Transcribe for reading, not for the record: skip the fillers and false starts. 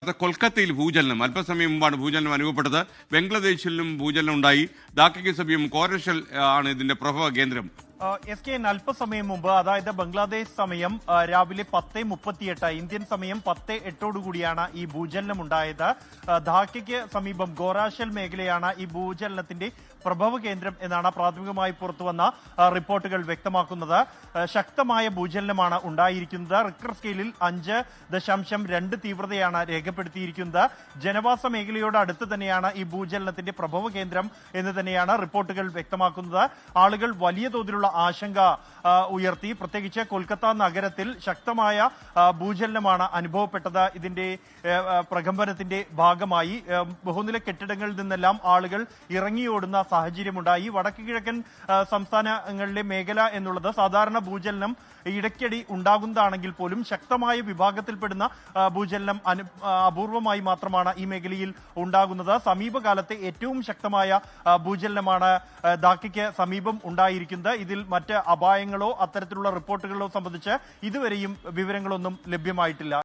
കൊൽക്കത്തയിൽ ഭൂചലനം അല്പസമയം മുമ്പാണ് ഭൂചലനം അനുഭവപ്പെട്ടത്. ബംഗ്ലാദേശിലും ഭൂചലനം ഉണ്ടായി. ധാക്കയ്ക്ക് സമീപം കോരഷൽ ആണ് ഇതിന്റെ പ്രഭവ കേന്ദ്രം. എസ് കെ അല്പസമയം മുമ്പ്, അതായത് ബംഗ്ലാദേശ് സമയം രാവിലെ 10:38, ഇന്ത്യൻ സമയം 10:08 കൂടിയാണ് ഈ ഭൂചലനം ഉണ്ടായത്. ധാക്കയ്ക്ക് സമീപം ഗോറാഷൽ മേഖലയാണ് ഈ ഭൂചലനത്തിന്റെ പ്രഭവ കേന്ദ്രം എന്നാണ് പ്രാഥമികമായി പുറത്തുവന്ന റിപ്പോർട്ടുകൾ വ്യക്തമാക്കുന്നത്. ശക്തമായ ഭൂചലനമാണ് ഉണ്ടായിരിക്കുന്നത്. റിക്ടർ സ്കെയിലിൽ 5.2 തീവ്രതയാണ് രേഖപ്പെടുത്തിയിരിക്കുന്നത്. ജനവാസ മേഖലയോട് അടുത്ത് തന്നെയാണ് ഈ ഭൂചലനത്തിന്റെ പ്രഭവ കേന്ദ്രം എന്ന് തന്നെയാണ് റിപ്പോർട്ടുകൾ വ്യക്തമാക്കുന്നത്. ആളുകൾ വലിയ തോതിലുള്ള ആശങ്ക ഉയർത്തി. പ്രത്യേകിച്ച് കൊൽക്കത്ത നഗരത്തിൽ ശക്തമായ ഭൂചലനമാണ് അനുഭവപ്പെട്ടത്. ഇതിന്റെ പ്രകമ്പനത്തിന്റെ ഭാഗമായി ബഹുനില കെട്ടിടങ്ങളിൽ നിന്നെല്ലാം ആളുകൾ ഇറങ്ങിയോടുന്ന സാഹചര്യമുണ്ടായി. വടക്ക് കിഴക്കൻ സംസ്ഥാനങ്ങളിലെ മേഖല എന്നുള്ളത് സാധാരണ ഭൂചലനം ഇടയ്ക്കടി ഉണ്ടാകുന്നതാണെങ്കിൽ പോലും ശക്തമായ വിഭാഗത്തിൽപ്പെടുന്ന ഭൂചലനം അപൂർവമായി മാത്രമാണ് ഈ മേഖലയിൽ ഉണ്ടാകുന്നത്. സമീപകാലത്തെ ഏറ്റവും ശക്തമായ ഭൂചലനമാണ് ധാക്കയ്ക്ക് സമീപം ഉണ്ടായിരിക്കുന്നത്. ഇതിൽ മറ്റ് അപായങ്ങളോ അത്തരത്തിലുള്ള റിപ്പോർട്ടുകളോ സംബന്ധിച്ച് ഇതുവരെയും വിവരങ്ങളൊന്നും ലഭ്യമായിട്ടില്ല.